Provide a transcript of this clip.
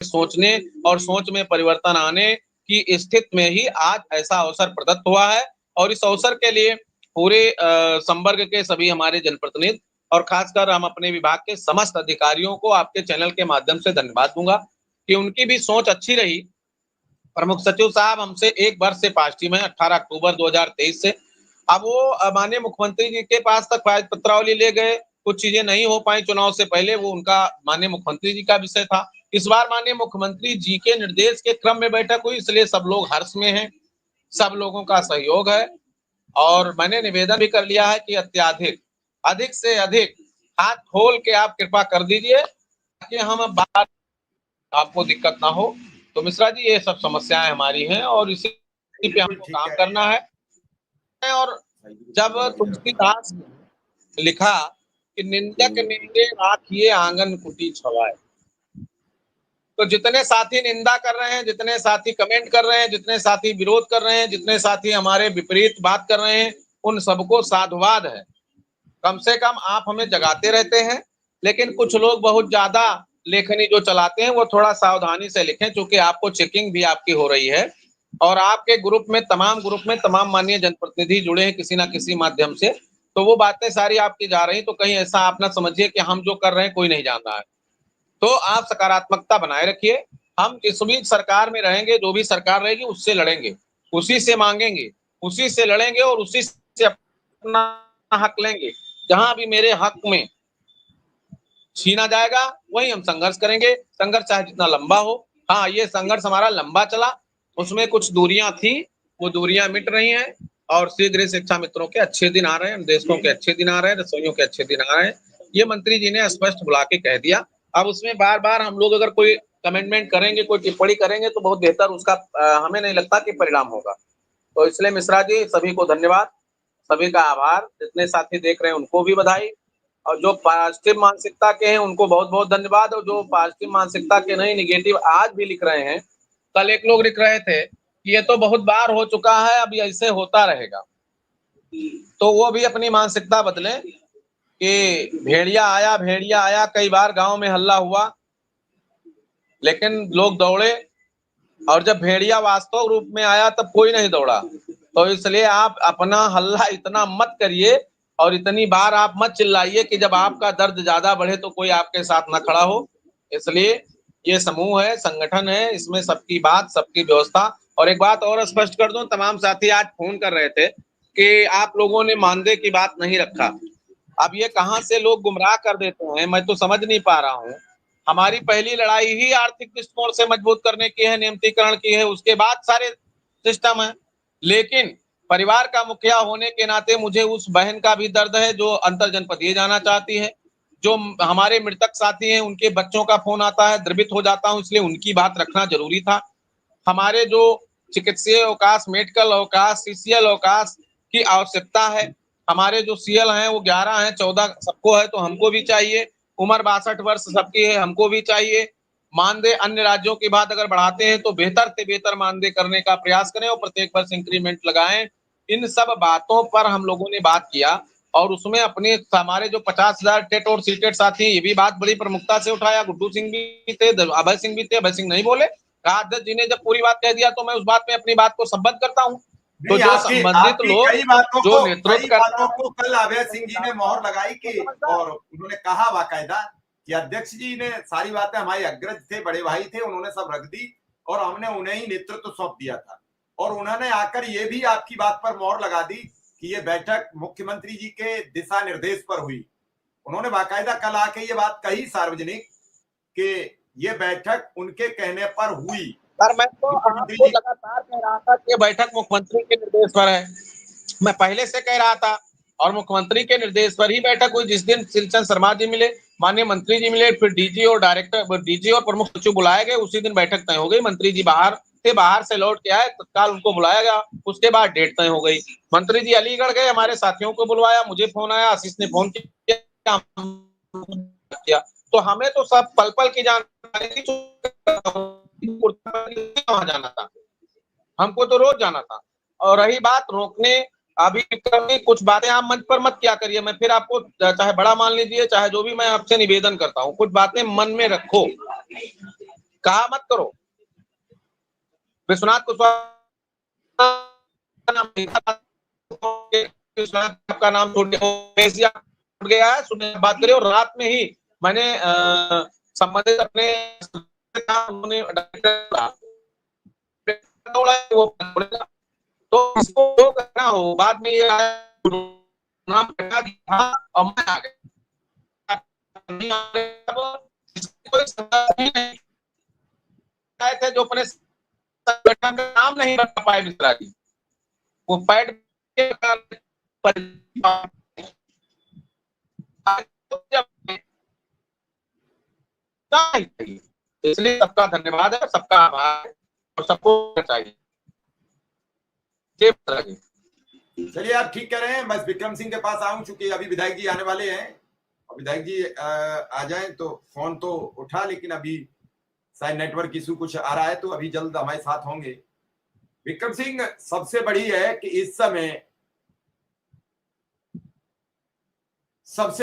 सोचने और सोच में परिवर्तन आने की स्थिति में ही आज ऐसा अवसर प्रदत्त हुआ है। और इस अवसर के लिए पूरे संवर्ग के सभी हमारे जनप्रतिनिधि और खासकर हम अपने विभाग के समस्त अधिकारियों को आपके चैनल के माध्यम से धन्यवाद दूंगा कि उनकी भी सोच अच्छी रही। प्रमुख सचिव साहब हमसे 1 वर्ष से पास टीम है, 18 अक्टूबर 2023 से। अब वो माननीय मुख्यमंत्री जी के पास तक पत्रावली ले गए, कुछ चीजें नहीं हो पाई चुनाव से पहले, वो उनका माननीय मुख्यमंत्री जी का विषय था। इस बार माननीय मुख्यमंत्री जी के निर्देश के क्रम में बैठक हुई, इसलिए सब लोग हर्ष में हैं, सब लोगों का सहयोग है। और मैंने निवेदन भी कर लिया है कि अत्याधिक अधिक से अधिक हाथ खोल के आप कृपा कर दीजिए ताकि हम बात आपको दिक्कत ना हो। तो मिश्रा जी ये सब समस्याएं हमारी हैं और इसी पे हमको काम करना है। और जब तुलसीदास ने लिखा कि निंदक निंदे राखिए आंगन कुटी छवाए, तो जितने साथी निंदा कर रहे हैं, जितने साथी कमेंट कर रहे हैं, जितने साथी विरोध कर रहे हैं, जितने साथी हमारे विपरीत बात कर रहे हैं, उन सबको साधुवाद है। कम से कम आप हमें जगाते रहते हैं, लेकिन कुछ लोग बहुत ज्यादा लेखनी जो चलाते हैं वो थोड़ा सावधानी से लिखें, क्योंकि आपको चेकिंग भी आपकी हो रही है और आपके ग्रुप में तमाम माननीय जनप्रतिनिधि जुड़े हैं किसी ना किसी माध्यम से, तो वो बातें सारी आपकी जा रही, तो कहीं ऐसा आप ना समझिए कि हम जो कर रहे हैं कोई नहीं जान रहा है। तो आप सकारात्मकता बनाए रखिए। हम जिस भी सरकार में रहेंगे, जो भी सरकार रहेगी उससे लड़ेंगे, उसी से मांगेंगे, उसी से लड़ेंगे और उसी से अपना हक लेंगे। जहां भी मेरे हक में छीना जाएगा वही हम संघर्ष करेंगे, संघर्ष चाहे जितना लंबा हो। हाँ, ये संघर्ष हमारा लंबा चला, उसमें कुछ दूरियां थी, वो दूरियां मिट रही हैं और शीघ्र शिक्षा मित्रों के अच्छे दिन आ रहे हैं, देशों के अच्छे दिन आ रहे हैं, रसोइयों के अच्छे दिन आ रहे हैं। ये मंत्री जी ने स्पष्ट बुला के कह दिया। अब उसमें बार बार हम लोग अगर कोई कमेंटमेंट करेंगे, कोई टिप्पणी करेंगे तो बहुत बेहतर उसका हमें नहीं लगता कि परिणाम होगा। तो इसलिए मिश्रा जी सभी को धन्यवाद, सभी का आभार, जितने साथी देख रहे हैं उनको भी बधाई और जो पॉजिटिव मानसिकता के हैं उनको बहुत बहुत धन्यवाद। और जो पॉजिटिव मानसिकता के नहीं, निगेटिव आज भी लिख रहे हैं, कल एक लोग लिख रहे थे कि ये तो बहुत बार हो चुका है, अब ऐसे होता रहेगा, तो वो भी अपनी मानसिकता बदलें कि भेड़िया आया, कई बार गांव में हल्ला हुआ लेकिन लोग दौड़े, और जब भेड़िया वास्तव रूप में आया तब कोई नहीं दौड़ा। तो इसलिए आप अपना हल्ला इतना मत करिए और इतनी बार आप मत चिल्लाइए कि जब आपका दर्द ज्यादा बढ़े तो कोई आपके साथ ना खड़ा हो। इसलिए ये समूह है, संगठन है, इसमें सबकी बात, सबकी व्यवस्था। और एक बात और स्पष्ट कर दूं, तमाम साथी आज फोन कर रहे थे कि आप लोगों ने मानदेय की बात नहीं रखा। अब ये कहां से लोग गुमराह कर देते हैं मैं तो समझ नहीं पा रहा हूं। हमारी पहली लड़ाई ही आर्थिक दृष्टिकोण से मजबूत करने की है, नियमितीकरण की है, उसके बाद सारे सिस्टम है। लेकिन परिवार का मुखिया होने के नाते मुझे उस बहन का भी दर्द है जो अंतर जनपदीय जाना चाहती है, जो हमारे मृतक साथी हैं उनके बच्चों का फोन आता है, द्रवित हो जाता हूं, इसलिए उनकी बात रखना जरूरी था। हमारे जो चिकित्सीय अवकाश, मेडिकल अवकाश, सीसीएल अवकाश की आवश्यकता है। हमारे जो सीएल हैं वो 11 हैं, 14 सबको है, तो हमको भी चाहिए। उम्र 62 वर्ष सबकी है, हमको भी चाहिए। मानदेय अन्य राज्यों की बात अगर बढ़ाते हैं तो बेहतर से बेहतर मानदेय करने का प्रयास करें और प्रत्येक वर्ष इंक्रीमेंट लगाएं। इन सब बातों पर हम लोगों ने बात किया और उसमें अपने हमारे जो 50,000 टेट और सीटेट साथी, ये भी बात बड़ी प्रमुखता से उठाया। गुड्डू सिंह भी थे, अभय सिंह भी थे, अभय सिंह नहीं बोले, अध्यक्ष जी ने जब पूरी बात कह दिया तो मैं उस बात में अपनी बात को संबद्ध करता हूँ। तो नहीं, जो आपकी संबंधित आपकी लोग जो नेतृत्व करता है, कल अभय सिंह जी ने मोहर लगाई कि, और उन्होंने कहा बाकायदा कि अध्यक्ष जी ने सारी बातें, हमारे अग्रज थे, बड़े भाई थे, उन्होंने सब रख दी और हमने उन्हें ही नेतृत्व सौंप दिया था। और उन्होंने आकर ये भी आपकी बात पर मोहर लगा दी कि ये बैठक मुख्यमंत्री जी के दिशा निर्देश पर हुई। उन्होंने बाकायदा कल आके ये बात कही सार्वजनिक कि ये बैठक उनके कहने पर हुई। पर मैं तो आपको लगातार कह रहा था कि बैठक मुख्यमंत्री के निर्देश पर है, मैं पहले से कह रहा था और मुख्यमंत्री के निर्देश पर ही बैठक हुई। जिस दिन सिलचंद शर्मा जी मिले, माननीय मंत्री जी मिले, फिर डीजी और डायरेक्टर, डीजी और प्रमुख सचिव बुलाए गए, उसी दिन बैठक तय हो गई। मंत्री जी बाहर थे, बाहर से लौट के आए, तत्काल उनको बुलाया गया, उसके बाद डेट तय हो गई। मंत्री जी अलीगढ़ गए, हमारे साथियों को बुलवाया, मुझे फोन आया, आशीष ने फोन किया, तो हमें तो सब पल पल की जानकारी वहां जाना था, हमको तो रोज जाना था। और रही बात रोकने, अभी कुछ बातें आप मंच पर मत क्या करिए, मैं फिर आपको चाहे बड़ा मान लीजिए चाहे जो भी, मैं आपसे निवेदन करता हूँ कुछ बातें मन में रखो। कहा मत करो। विश्वनाथ कुशवाहा का नाम छूट गया है, सुनने बात करिए। और रात में ही मैंने संबंधित अपने तो इसको जो करना हो, बाद में ये नाम हटा दिया और मैं आ गया। थे जो अपने संगठन का नाम नहीं बता पाए मिश्रा जी, वो पैड इसलिए सबका धन्यवाद है, सबका आभार है और सबको चाहिए। चलिए आप ठीक कह रहे हैं, बस विक्रम सिंह के पास आऊं, चूंकि अभी विधायक जी आने वाले हैं और विधायक जी आ जाएं तो फोन तो उठा, लेकिन अभी शायद नेटवर्क इशू कुछ आ रहा है, तो अभी जल्द हमारे साथ होंगे। विक्रम सिंह, सबसे बड़ी है कि इस समय सबसे